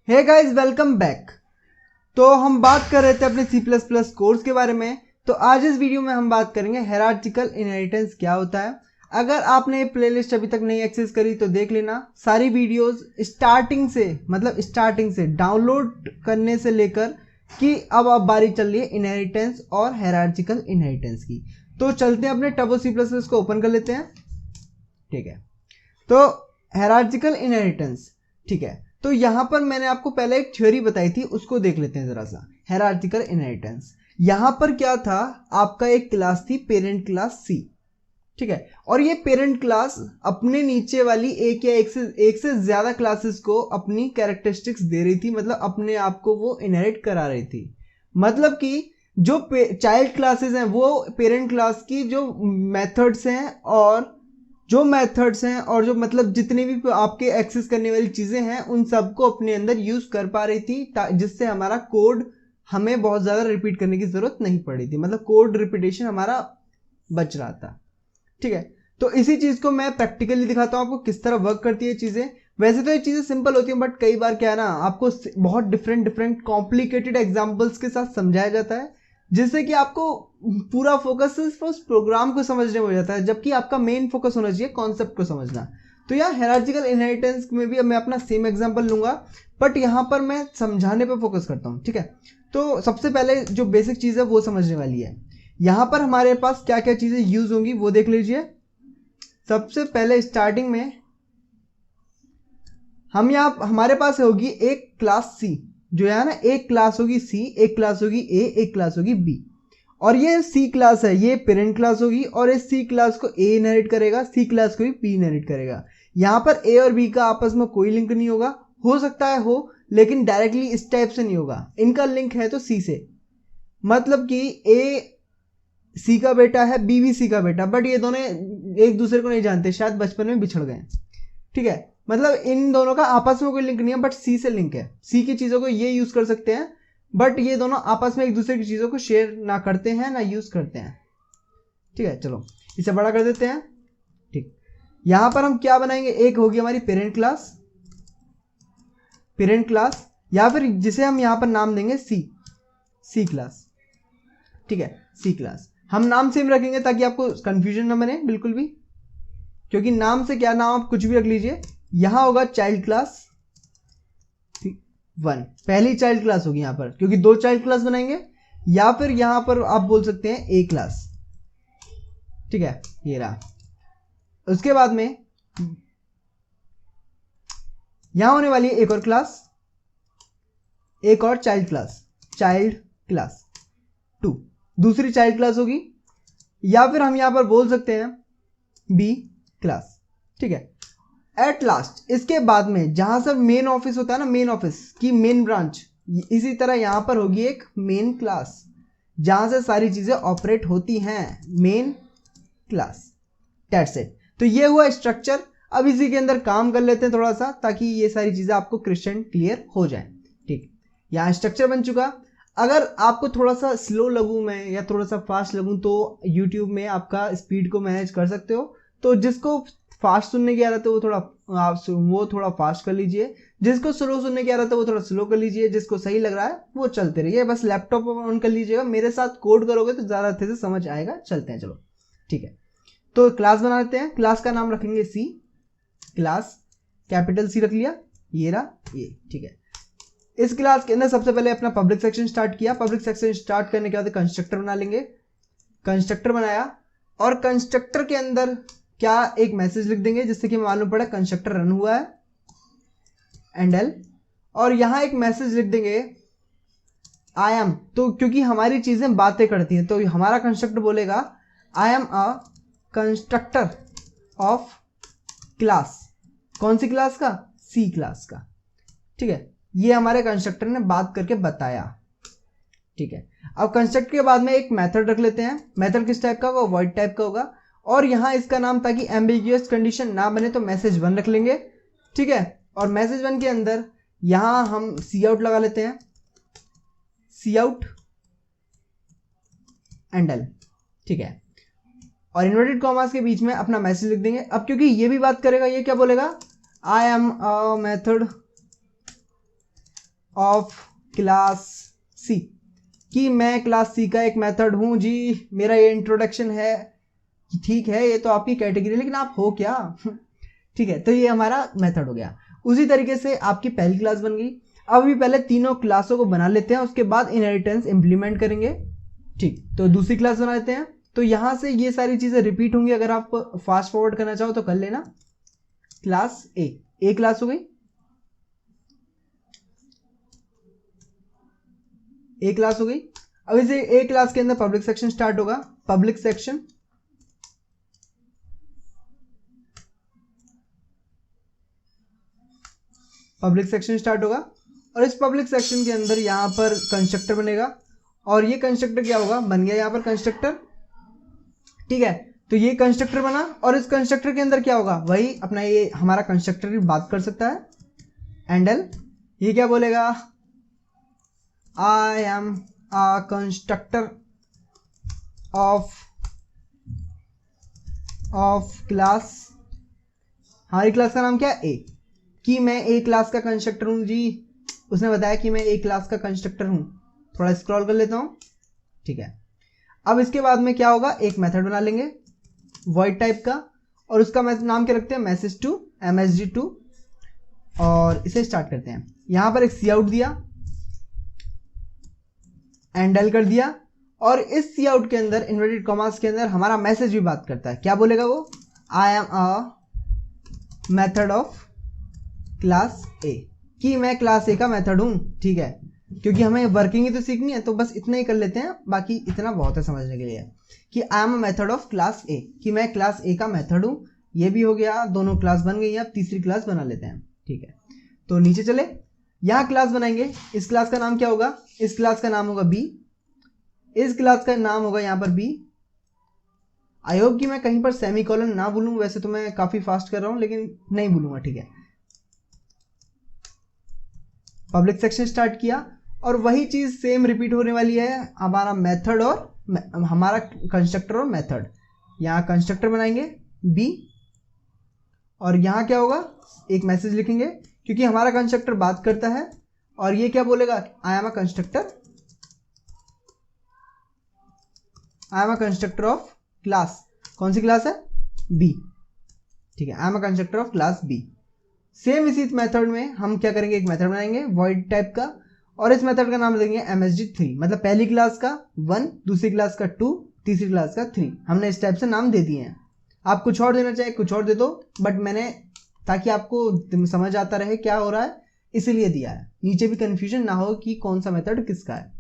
Hey guys, welcome back. तो हम बात कर रहे थे अपने C++ कोर्स के बारे में। तो आज इस वीडियो में हम बात करेंगे हायरार्चिकल इनहेरिटेंस क्या होता है। अगर आपने ये प्लेलिस्ट अभी तक नहीं एक्सेस करी तो देख लेना, सारी वीडियोस स्टार्टिंग से डाउनलोड करने से लेकर कि अब बारी चल रही है इनहेरिटेंस और हायरार्चिकल इनहेरिटेंस की। तो चलते हैं अपने टर्बो C++ को ओपन कर लेते हैं। ठीक है, तो हायरार्चिकल इनहेरिटेंस, ठीक है। तो यहां पर मैंने आपको पहले एक थ्योरी बताई थी, उसको देख लेते हैं जरा सा। हायरार्चिकल इनहेरिटेंस, यहां पर क्या था, आपका एक क्लास थी पेरेंट क्लास सी, ठीक है। और ये पेरेंट क्लास अपने नीचे वाली एक या एक से ज्यादा क्लासेस को अपनी कैरेक्टरिस्टिक्स दे रही थी, मतलब अपने आप को वो इनहेरिट करा रही थी। मतलब कि जो चाइल्ड क्लासेस हैं वो पेरेंट क्लास की जो मेथड्स हैं और जो मतलब जितनी भी आपके एक्सेस करने वाली चीजें हैं उन सबको अपने अंदर यूज कर पा रही थी, जिससे हमारा कोड हमें बहुत ज्यादा रिपीट करने की जरूरत नहीं पड़ी थी, मतलब कोड रिपीटेशन हमारा बच रहा था। ठीक है, तो इसी चीज को मैं प्रैक्टिकली दिखाता हूं आपको किस तरह वर्क करती है चीजें। वैसे तो ये चीजें सिंपल होती हैं, बट कई बार क्या है ना, आपको बहुत डिफरेंट कॉम्प्लिकेटेड एग्जांपल्स के साथ समझाया जाता है, जिससे कि आपको पूरा फोकस सिर्फ उस प्रोग्राम को समझने में हो जाता है, जबकि आपका मेन फोकस होना चाहिए कॉन्सेप्ट को समझना। तो यहाँ हायरार्चिकल इनहेरिटेंस में भी मैं अपना सेम एग्जांपल लूंगा, बट यहाँ पर मैं समझाने पर फोकस करता हूँ। ठीक है, तो सबसे पहले जो बेसिक चीज़ है वो समझने वाली है। यहाँ पर हमारे पास क्या क्या चीज़ें यूज होंगी वो देख लीजिए। सबसे पहले स्टार्टिंग में हम यहाँ हमारे पास होगी एक क्लास सी, जो है ना, एक क्लास होगी सी, एक क्लास होगी ए, एक क्लास होगी बी। और ये सी क्लास है, ये पेरेंट क्लास होगी, और इस सी क्लास को ए इनहेरिट करेगा, सी क्लास को भी बी इनहेरिट करेगा। यहाँ पर ए और बी का आपस में कोई लिंक नहीं होगा, हो सकता है हो, लेकिन डायरेक्टली इस टाइप से नहीं होगा। इनका लिंक है तो सी से, मतलब कि ए सी का बेटा है, बी भी सी का बेटा, बट ये दोनों एक दूसरे को नहीं जानते, शायद बचपन में बिछड़ गए। ठीक है, मतलब इन दोनों का आपस में कोई लिंक नहीं है, बट सी से लिंक है। सी की चीजों को ये यूज कर सकते हैं, बट ये दोनों आपस में एक दूसरे की चीजों को शेयर ना करते हैं ना यूज करते हैं। ठीक है, चलो इसे बड़ा कर देते हैं। ठीक, यहां पर हम क्या बनाएंगे, एक होगी हमारी पेरेंट क्लास, या फिर जिसे हम यहां पर नाम देंगे सी क्लास। ठीक है, सी क्लास हम नाम सेम रखेंगे ताकि आपको कंफ्यूजन ना बने बिल्कुल भी, क्योंकि नाम से क्या, नाम आप कुछ भी रख लीजिए। यहां होगा चाइल्ड क्लास 1, पहली चाइल्ड क्लास होगी यहां पर, क्योंकि दो चाइल्ड क्लास बनाएंगे। या फिर यहां पर आप बोल सकते हैं ए क्लास। ठीक है, ये रहा। उसके बाद में यहां होने वाली है एक और क्लास, एक और चाइल्ड क्लास 2, दूसरी चाइल्ड क्लास होगी। या फिर हम यहां पर बोल सकते हैं बी क्लास। ठीक है, एट लास्ट इसके बाद में जहां से मेन ऑफिस होता है ना, मेन ऑफिस की मेन ब्रांच, इसी तरह यहां पर होगी एक मेन क्लास जहां से सारी चीजें ऑपरेट होती हैं, मेन क्लास। That's it. तो ये हुआ स्ट्रक्चर। अब इसी के अंदर काम कर लेते हैं थोड़ा सा, ताकि ये सारी चीजें आपको क्रिस्टल क्लियर हो जाए। ठीक, यहाँ स्ट्रक्चर बन चुका। अगर आपको थोड़ा सा स्लो लगूं मैं या थोड़ा सा फास्ट लगूं तो यूट्यूब में आपका स्पीड को मैनेज कर सकते हो। तो जिसको फास्ट सुनने की आदत है वो थोड़ा फास्ट कर लीजिए, जिसको स्लो सुनने की आदत है वो थोड़ा स्लो कर लीजिए, जिसको सही लग रहा है वो चलते रहिए। बस लैपटॉप ऑन कर लीजिएगा, मेरे साथ कोड करोगे तो ज़्यादा अच्छे से समझ आएगा। चलते हैं, चलो ठीक है। तो क्लास बना लेते हैं, क्लास का नाम रखेंगे सी क्लास, कैपिटल सी रख लिया, ये रहा ये। ठीक है, इस क्लास के अंदर सबसे पहले अपना पब्लिक सेक्शन स्टार्ट किया। पब्लिक सेक्शन स्टार्ट करने के बाद कंस्ट्रक्टर बना लेंगे। कंस्ट्रक्टर बनाया, और कंस्ट्रक्टर के अंदर क्या एक मैसेज लिख देंगे जिससे कि मालूम पड़ा कंस्ट्रक्टर रन हुआ है, एंडल। और यहां एक मैसेज लिख देंगे आई एम, तो क्योंकि हमारी चीजें बातें करती हैं तो हमारा कंस्ट्रक्टर बोलेगा I am a constructor of class. कौन सी क्लास का, सी क्लास का। ठीक है, ये हमारे कंस्ट्रक्टर ने बात करके बताया। ठीक है, अब कंस्ट्रक्ट के बाद में एक मेथड रख लेते हैं। मेथड किस टाइप का होगा, वॉइड टाइप का होगा। और यहां इसका नाम, ताकि एम्बिगुअस कंडीशन ना बने, तो मैसेज 1 रख लेंगे। ठीक है, और मैसेज 1 के अंदर यहां हम सी आउट लगा लेते हैं, सी आउट एंडल। ठीक है, और इन्वर्टेड कॉमास के बीच में अपना मैसेज लिख देंगे। अब क्योंकि ये भी बात करेगा, ये क्या बोलेगा, I am a method of class C, कि मैं क्लास सी का एक मेथड हूं जी, मेरा ये इंट्रोडक्शन है। ठीक है, ये तो आपकी कैटेगरी, लेकिन आप हो क्या? ठीक है, तो ये हमारा मेथड हो गया। उसी तरीके से आपकी पहली क्लास बन गई। अब भी पहले तीनों क्लासों को बना लेते हैं, उसके बाद इनहेरिटेंस इंप्लीमेंट करेंगे। ठीक, तो दूसरी क्लास बना लेते हैं। तो यहां से ये सारी चीजें रिपीट होंगी, अगर आप फास्ट फॉरवर्ड करना चाहो तो कर लेना। क्लास ए क्लास हो गई, ए क्लास हो गई। अब इसे ए क्लास के अंदर पब्लिक सेक्शन स्टार्ट होगा, public section. Public section start होगा और इस पब्लिक सेक्शन के अंदर यहां पर कंस्ट्रक्टर बनेगा, और ये कंस्ट्रक्टर क्या होगा, बन गया यहां पर कंस्ट्रक्टर। ठीक है, तो ये कंस्ट्रक्टर बना, और इस कंस्ट्रक्टर के अंदर क्या होगा, वही अपना ये हमारा कंस्ट्रक्टर की बात कर सकता है, एंडल। ये क्या बोलेगा, I am a constructor of class, हमारी क्लास का नाम क्या है, ए, कि मैं ए क्लास का कंस्ट्रक्टर हूं जी। उसने बताया कि मैं ए क्लास का कंस्ट्रक्टर हूं। थोड़ा स्क्रॉल कर लेता हूं। ठीक है, अब इसके बाद में क्या होगा, एक मेथड बना लेंगे वॉइड टाइप का, और उसका नाम क्या रखते हैं, मैसेज टू, MSG2, और इसे स्टार्ट करते हैं। यहां पर एक सी आउट दिया, एंडल कर दिया, और इस सी आउट के अंदर इन्वर्टेड कॉमास के अंदर हमारा मैसेज भी बात करता है। क्या बोलेगा वो, आई am a method of class ए, कि मैं क्लास ए का मेथड हूं। ठीक है, क्योंकि हमें वर्किंग ही तो सीखनी है, तो बस इतना ही कर लेते हैं, बाकी इतना बहुत है समझने के लिए, कि आई am a method of class ए, कि मैं क्लास ए का मेथड हूं। ये भी हो गया, दोनों क्लास बन गई। अब तीसरी क्लास बना लेते हैं। ठीक है, तो नीचे चले, यहां क्लास बनाएंगे। इस क्लास का नाम क्या होगा, इस क्लास का नाम होगा बी, इस क्लास का नाम होगा यहां पर बी। आई होप कि मैं कहीं पर सेमीकोलन ना भूलूं, वैसे तो मैं काफी फास्ट कर रहा हूं, लेकिन नहीं भूलूंगा। ठीक है, पब्लिक सेक्शन स्टार्ट किया, और वही चीज सेम रिपीट होने वाली है, हमारा मेथड और हमारा कंस्ट्रक्टर और मेथड। यहां कंस्ट्रक्टर बनाएंगे बी, और यहां क्या होगा, एक मैसेज लिखेंगे, क्योंकि हमारा कंस्ट्रक्टर बात करता है। और ये क्या बोलेगा, I am a constructor, I am a constructor of class, कौन सी क्लास है, बी। ठीक है, I am a constructor of class B. Same इसी मेथड में हम क्या करेंगे, एक मेथड बनाएंगे वॉइड टाइप का, और इस मेथड का नाम देंगे MSG3, मतलब पहली क्लास का 1, दूसरी क्लास का 2, तीसरी क्लास का 3। हमने इस टाइप से नाम दे दिए हैं। आप कुछ और देना चाहे कुछ और दे दो, बट मैंने, ताकि आपको समझ आता रहे क्या हो रहा है, इसीलिए दिया है, नीचे भी कंफ्यूजन ना हो कि कौन सा मेथड किसका है।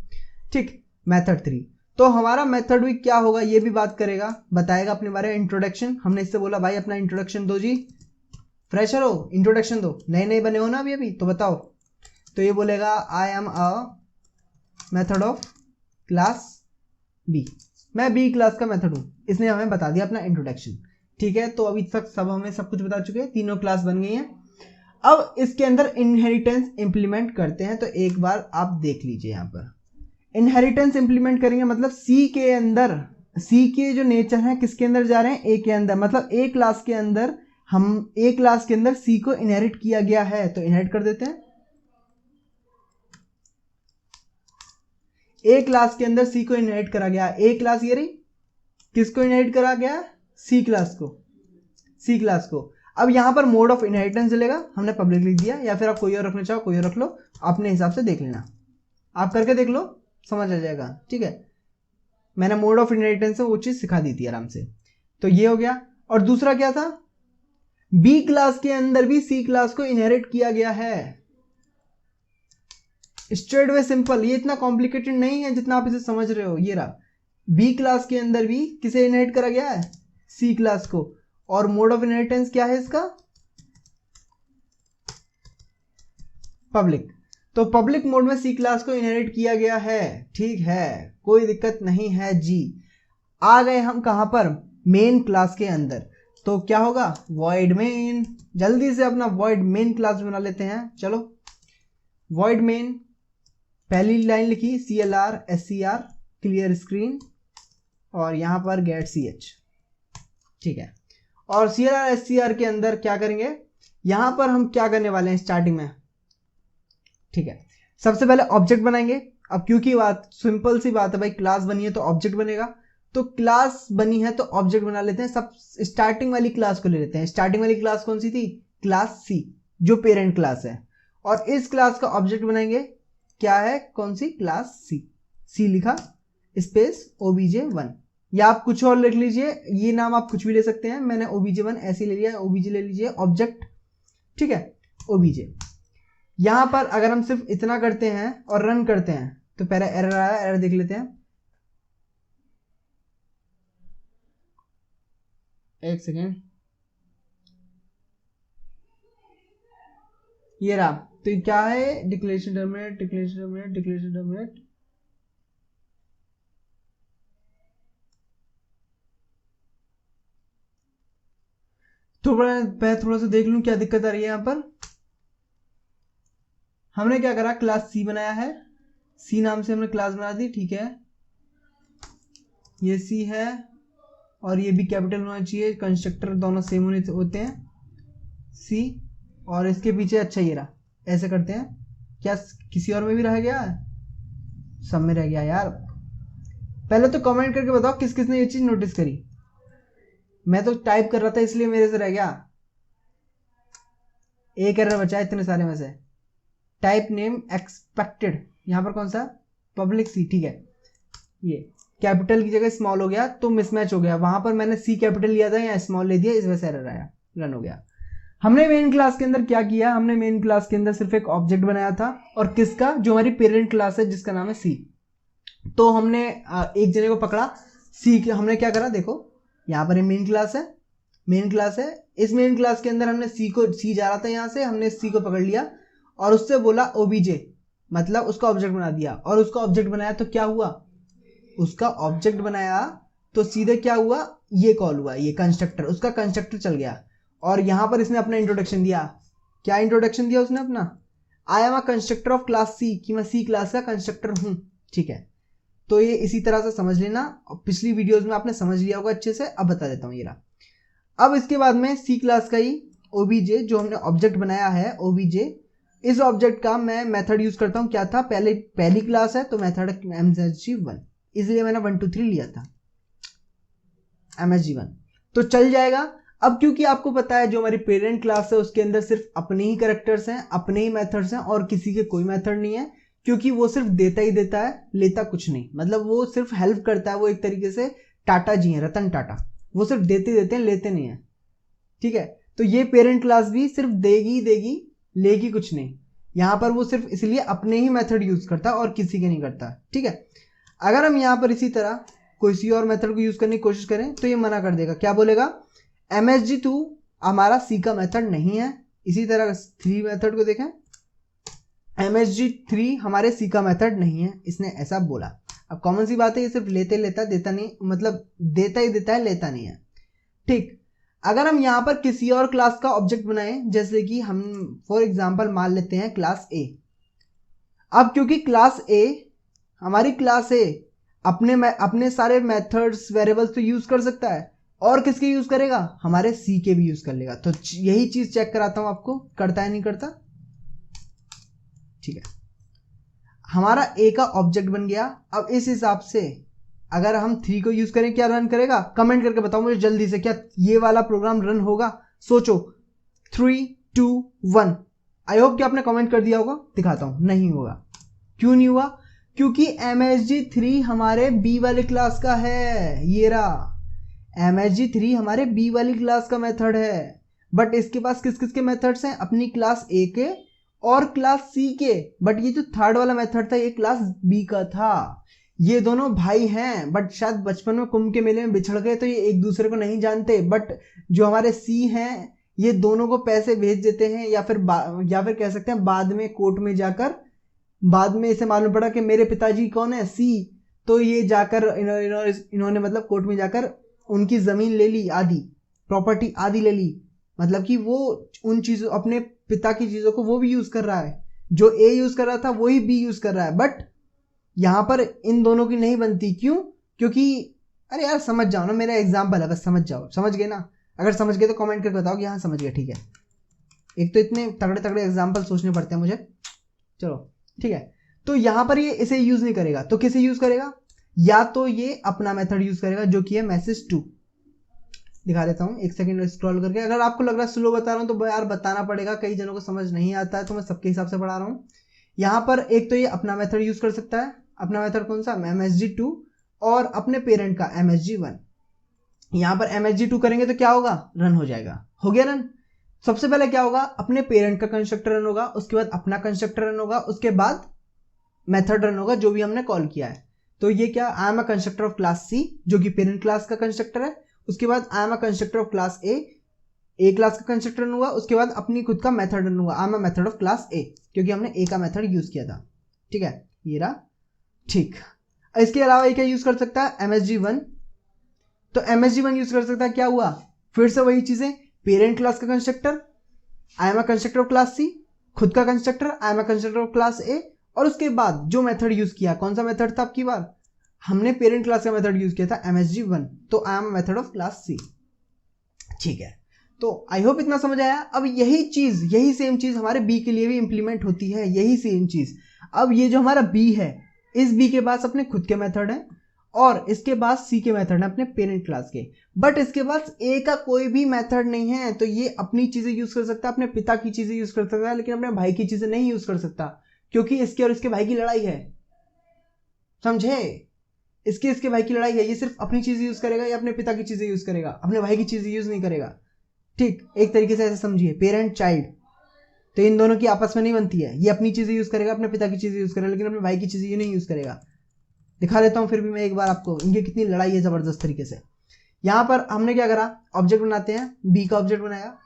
ठीक, मेथड 3, तो हमारा मेथड भी क्या होगा, ये भी बात करेगा, बताएगा अपने बारे में। इंट्रोडक्शन, हमने इससे बोला भाई अपना इंट्रोडक्शन दो जी, फ्रेशर हो, इंट्रोडक्शन दो, नए नए बने हो ना अभी तो बताओ। तो ये बोलेगा I am a method of class B, मैं बी क्लास का मेथड हूं। इसने हमें बता दिया अपना इंट्रोडक्शन। ठीक है, तो अभी तक सब हमें सब कुछ बता चुके हैं, तीनों क्लास बन गई हैं। अब इसके अंदर इनहेरिटेंस इंप्लीमेंट करते हैं, तो एक बार आप देख लीजिए। यहां पर इनहेरिटेंस इंप्लीमेंट करेंगे, मतलब सी के अंदर, सी के जो नेचर है किसके अंदर जा रहे हैं, ए के अंदर, मतलब ए क्लास के अंदर, हम ए क्लास के अंदर सी को इनहेरिट किया गया है, तो इनहेरिट कर देते हैं। ए क्लास के अंदर सी को इनहेरिट करा गया, ए क्लास ये रही, किसको इनहेरिट करा गया, सी क्लास को, सी क्लास को। अब यहां पर मोड ऑफ इनहेरिटेंस चलेगा, हमने पब्लिक लिख दिया, या फिर आप कोई और रखना चाहो कोई और रख लो, अपने हिसाब से देख लेना, आप करके देख लो, समझ आ जाएगा। ठीक है, मैंने मोड ऑफ इनहेरिटेंस से वो चीज सिखा दी थी आराम से। तो ये हो गया, और दूसरा क्या था, बी क्लास के अंदर भी सी क्लास को इनहेरिट किया गया है। स्ट्रेट वे सिंपल, ये इतना कॉम्प्लिकेटेड नहीं है जितना आप इसे समझ रहे हो। ये रहा, बी क्लास के अंदर भी किसे इनहेरिट करा गया है, सी क्लास को, और मोड ऑफ इनहेरिटेंस क्या है इसका, पब्लिक। तो पब्लिक मोड में सी क्लास को इनहेरिट किया गया है। ठीक है, कोई दिक्कत नहीं है जी। आ गए हम कहां पर, मेन क्लास के अंदर। तो क्या होगा, वॉइड मेन, जल्दी से अपना वॉइड मेन क्लास बना लेते हैं। चलो, वॉइड मेन, पहली लाइन लिखी CLR SCR क्लियर स्क्रीन, और यहां पर गेट CH। ठीक है, और CLR SCR के अंदर क्या करेंगे, यहां पर हम क्या करने वाले हैं स्टार्टिंग में। ठीक है, सबसे पहले ऑब्जेक्ट बनाएंगे। अब क्योंकि बात सिंपल सी बात है भाई, क्लास बनी है तो ऑब्जेक्ट बनेगा, तो क्लास बनी है तो ऑब्जेक्ट बना लेते हैं। सब स्टार्टिंग वाली क्लास को ले लेते हैं। स्टार्टिंग वाली क्लास कौन सी थी? क्लास सी, जो पेरेंट क्लास है। और इस क्लास का ऑब्जेक्ट बनाएंगे, क्या है, कौन सी? Class C. सी लिखा स्पेस obj1, या आप कुछ और लिख लीजिए, ये नाम आप कुछ भी ले सकते हैं। मैंने obj1 ऐसे ले लिया, obj ले लीजिए ऑब्जेक्ट, ठीक है, obj। यहां पर अगर हम सिर्फ इतना करते हैं और रन करते हैं तो पहले एरर आया, एरर देख लेते हैं, एक सेकेंड, ये रहा। तो ये क्या है? Declaration terminate, declaration terminate, declaration terminate. मैं थोड़ा सा देख लूं क्या दिक्कत आ रही है। यहां पर हमने क्या करा, क्लास सी बनाया है, सी नाम से हमने क्लास बना दी, ठीक है, ये सी है और ये भी कैपिटल होना चाहिए, कंस्ट्रक्टर दोनों सेम होते हैं, सी। और इसके पीछे अच्छा ये रहा, ऐसे करते हैं। क्या किसी और में भी रह गया? सब में रह गया यार। पहले तो कमेंट करके बताओ किस किसने ये चीज नोटिस करी। मैं तो टाइप कर रहा था इसलिए मेरे से रह गया। एक एरर बचा इतने सारे में से। टाइप नेम एक्सपेक्टेड, यहां पर कौन सा? पब्लिक सी, ठीक है, ये कैपिटल की जगह स्मॉल हो गया तो मिसमैच हो गया। वहां पर मैंने सी कैपिटल लिया था, या स्मॉल ले दिया, इस वजह से एरर आया, रन हो गया। हमने मेन क्लास के अंदर क्या किया? हमने मेन क्लास के अंदर सिर्फ एक ऑब्जेक्ट बनाया था, और किसका? जो हमारी पेरेंट क्लास है जिसका नाम है सी। तो हमने एक जने को पकड़ा सी के, हमने क्या करा, देखो यहाँ पर मेन क्लास है, मेन क्लास है, इस मेन क्लास के अंदर हमने सी जा रहा था यहाँ से, हमने सी को पकड़ लिया और उससे बोला ओबीजे, मतलब उसका ऑब्जेक्ट बना दिया। और उसका ऑब्जेक्ट बनाया तो क्या हुआ? उसका ऑब्जेक्ट बनाया तो सीधे क्या हुआ? ये कॉल हुआ, ये कंस्ट्रक्टर, उसका कंस्ट्रक्टर चल गया। और यहां पर इसने अपना इंट्रोडक्शन दिया। क्या इंट्रोडक्शन दिया उसने अपना? I am a constructor of class C, कि मैं सी क्लास का कंस्ट्रक्टर हूं, ठीक है। तो ये इसी तरह से समझ लेना, पिछली वीडियोस में आपने समझ लिया होगा अच्छे से। अब बता देता हूं, ये रहा। अब इसके बाद में सी क्लास का ही ओबीजे जो हमने ऑब्जेक्ट बनाया है, ओबीजे, इस ऑब्जेक्ट का मैं मेथड यूज करता हूं। क्या था? पहली क्लास है तो मेथड msg1, इसलिए मैंने 1 2 3 लिया था, msg1 तो चल जाएगा। अब क्योंकि आपको पता है जो हमारी पेरेंट क्लास है उसके अंदर सिर्फ अपने ही कैरेक्टर्स हैं, अपने ही मेथड्स हैं, और किसी के कोई मेथड नहीं है, क्योंकि वो सिर्फ देता ही देता है, लेता कुछ नहीं। मतलब वो सिर्फ हेल्प करता है, वो एक तरीके से टाटा जी हैं, रतन टाटा, वो सिर्फ देते देते हैं, लेते नहीं है, ठीक है। तो ये पेरेंट क्लास भी सिर्फ देगी देगी, लेगी कुछ नहीं। यहां पर वो सिर्फ इसलिए अपने ही मेथड यूज करता है और किसी के नहीं करता, ठीक है। अगर हम यहां पर इसी तरह किसी और मेथड को यूज करने की कोशिश करें तो ये मना कर देगा। क्या बोलेगा? msg2 हमारा सी का मेथड नहीं है। इसी तरह 3 मेथड को देखें, msg3 हमारे सी का मेथड नहीं है, इसने ऐसा बोला। अब कॉमन सी बात है, ये सिर्फ लेते लेता देता नहीं, मतलब देता ही देता है, लेता नहीं है, ठीक। अगर हम यहां पर किसी और क्लास का ऑब्जेक्ट बनाएं, जैसे कि हम फॉर एग्जांपल मान लेते हैं क्लास ए। अब क्योंकि क्लास ए, हमारी क्लास ए अपने सारे मेथड्स वेरिएबल्स तो यूज कर सकता है, और किसके यूज करेगा? हमारे सी के भी यूज कर लेगा। तो यही चीज चेक कराता हूं आपको, करता है नहीं करता, ठीक है। हमारा ए का ऑब्जेक्ट बन गया। अब इस हिसाब से अगर हम 3 को यूज करें, क्या रन करेगा? कमेंट करके बताओ मुझे जल्दी से, क्या ये वाला प्रोग्राम रन होगा? सोचो, 3 2 1। आई होप कि आपने कमेंट कर दिया होगा, दिखाता हूं, नहीं होगा। क्यों नहीं हुआ? क्योंकि msg3 हमारे बी वाले क्लास का है, ये रहा। msg3 हमारे बी वाली क्लास का मेथड है, बट इसके पास किस किस के मेथड्स हैं? अपनी क्लास ए के और क्लास सी के। बट ये जो थर्ड वाला मेथड था ये क्लास बी का था। ये दोनों भाई हैं, बट शायद बचपन में कुंभ के मेले में बिछड़ गए तो ये एक दूसरे को नहीं जानते। बट जो हमारे सी हैं ये दोनों को पैसे भेज देते हैं, या फिर कह सकते हैं बाद में कोर्ट में जाकर, बाद में इसे मालूम पड़ा कि मेरे पिताजी कौन है? सी। तो ये जाकर इन्होंने मतलब कोर्ट में जाकर उनकी जमीन ले ली, आधी प्रॉपर्टी आधी ले ली। मतलब कि वो उन चीजों, अपने पिता की चीजों को वो भी यूज कर रहा है, जो ए यूज कर रहा था वही बी यूज कर रहा है। बट यहां पर इन दोनों की नहीं बनती। क्यों? क्योंकि अरे यार समझ जाओ ना, मेरा एग्जाम्पल है, बस समझ जाओ। समझ गए ना? अगर समझ गए तो कमेंट करके बताओ कि हाँ समझ गया, ठीक है। एक तो इतने तगड़े तगड़े एग्जाम्पल सोचने पड़ते हैं मुझे। चलो ठीक है, तो यहां पर ये इसे यूज नहीं करेगा, तो किसे यूज करेगा, या तो ये अपना मेथड यूज करेगा जो कि है मैसेज टू। दिखा देता हूं, एक सेकंड स्क्रॉल करके। अगर आपको लग रहा है स्लो बता रहा हूं तो यार बताना पड़ेगा, कई जनों को समझ नहीं आता है, तो मैं सबके हिसाब से पढ़ा रहा हूं। यहां पर एक तो ये अपना मेथड यूज कर सकता है, अपना मेथड कौन सा, msg2, और अपने पेरेंट का msg1। यहां पर msg2 करेंगे तो क्या होगा, रन हो जाएगा, हो गया रन। सबसे पहले क्या होगा, अपने पेरेंट का कंस्ट्रक्टर रन होगा, उसके बाद अपना कंस्ट्रक्टर रन होगा, उसके बाद मेथड रन होगा जो भी हमने कॉल किया है। तो ये क्या, I am a constructor of class C, जो कि पेरेंट क्लास का कंस्ट्रक्टर है। उसके बाद I am a constructor of class A class का कंस्ट्रक्टर रन हुआ, उसके बाद अपनी खुद का मेथड रन हुआ, I am a method of class A, क्योंकि हमने ए का मेथड यूज किया था। ठीक है, ये रहा। ठीक, इसके अलावा ये क्या यूज कर सकता है, msg1। तो msg1 यूज कर सकता है, क्या हुआ, फिर से वही चीजें, पेरेंट क्लास का constructor I am a constructor of class C, खुद का constructor I am a constructor of class A, और उसके बाद जो मेथड यूज किया, कौन सा मेथड था, आपकी बार हमने पेरेंट क्लास का मेथड यूज किया था msg1, तो I am method of class C. ठीक है, तो आई होप इतना समझ आया। अब यही चीज, यही सेम चीज हमारे बी के लिए भी इंप्लीमेंट होती है, यही सेम चीज। अब ये जो हमारा बी है, इस बी के पास अपने खुद के मेथड है, और इसके पास सी के मेथड है अपने पेरेंट क्लास के, बट इसके पास ए का कोई भी मेथड नहीं है। तो ये अपनी चीजें यूज कर सकता है, अपने पिता की चीजें यूज कर सकता है, लेकिन अपने भाई की चीजें नहीं यूज कर सकता, क्योंकि इसके और इसके भाई की लड़ाई है, समझे, इसके भाई की लड़ाई है। ये सिर्फ अपनी चीजें यूज करेगा या अपने पिता की चीजें यूज करेगा, अपने भाई की चीजें यूज नहीं करेगा। ठीक, एक तरीके से ऐसे समझिए, पेरेंट चाइल्ड, तो इन दोनों की आपस में नहीं बनती है, ये अपनी चीजें यूज करेगा, अपने पिता की चीजें यूज करेगा, लेकिन अपने भाई की चीजें ये नहीं यूज करेगा। दिखा देता हूं फिर भी मैं एक बार आपको, इनकी कितनी लड़ाई है जबरदस्त तरीके से। यहां पर हमने क्या करा, ऑब्जेक्ट बनाते हैं, बी का ऑब्जेक्ट बनाया,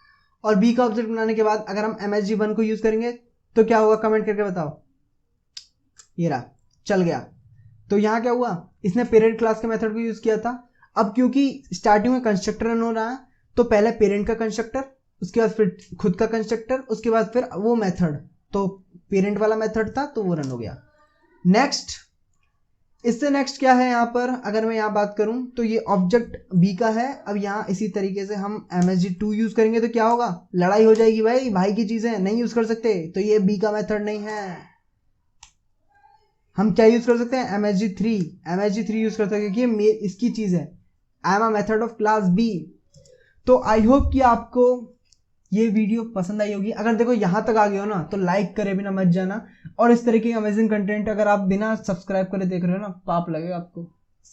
और बी का ऑब्जेक्ट बनाने के बाद अगर हम msg1 को यूज करेंगे तो क्या होगा, कमेंट करके बताओ। ये रहा, चल गया। तो यहां क्या हुआ, इसने पेरेंट क्लास के मेथड को यूज किया था। अब क्योंकि स्टार्टिंग में कंस्ट्रक्टर रन हो रहा है, तो पहले पेरेंट का कंस्ट्रक्टर, उसके बाद फिर खुद का कंस्ट्रक्टर, उसके बाद फिर वो मेथड, तो पेरेंट वाला मेथड था तो वो रन हो गया। नेक्स्ट, इससे नेक्स्ट क्या है यहाँ पर, अगर मैं यहाँ बात करूं तो ये ऑब्जेक्ट बी का है। अब यहाँ इसी तरीके से हम msg2 यूज करेंगे तो क्या होगा, लड़ाई हो जाएगी, भाई की चीजें नहीं यूज कर सकते, तो ये बी का मेथड नहीं है। हम क्या यूज कर सकते हैं, msg3 यूज कर सकते हैं, क्योंकि ये इसकी चीज है, I am a method of class B. तो आई होप कि आपको ये वीडियो पसंद आई होगी। अगर देखो यहाँ तक आ गए हो ना, तो लाइक करे बिना मत जाना, और इस तरह की अमेजिंग कंटेंट अगर आप बिना सब्सक्राइब करे देख रहे हो ना, पाप लगेगा आपको।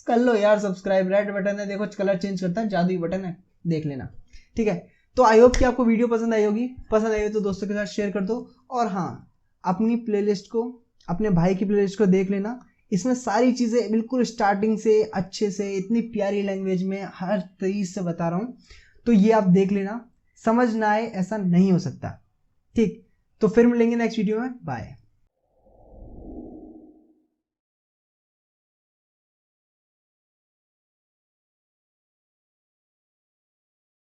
कर लो यार सब्सक्राइब, रेड बटन है, देखो कलर चेंज करता है, जादुई बटन है, देख लेना। ठीक है, तो आई होप कि आपको वीडियो पसंद आई होगी, पसंद आई हो तो दोस्तों के साथ शेयर कर दो, और हाँ, अपनी प्लेलिस्ट को, अपने भाई की प्लेलिस्ट को देख लेना। इसमें सारी चीज़ें बिल्कुल स्टार्टिंग से अच्छे से, इतनी प्यारी लैंग्वेज में हर चीज़ से बता रहा हूँ, तो ये आप देख लेना। समझ ना आए ऐसा नहीं हो सकता। ठीक, तो फिर मिलेंगे नेक्स्ट वीडियो में, बाय।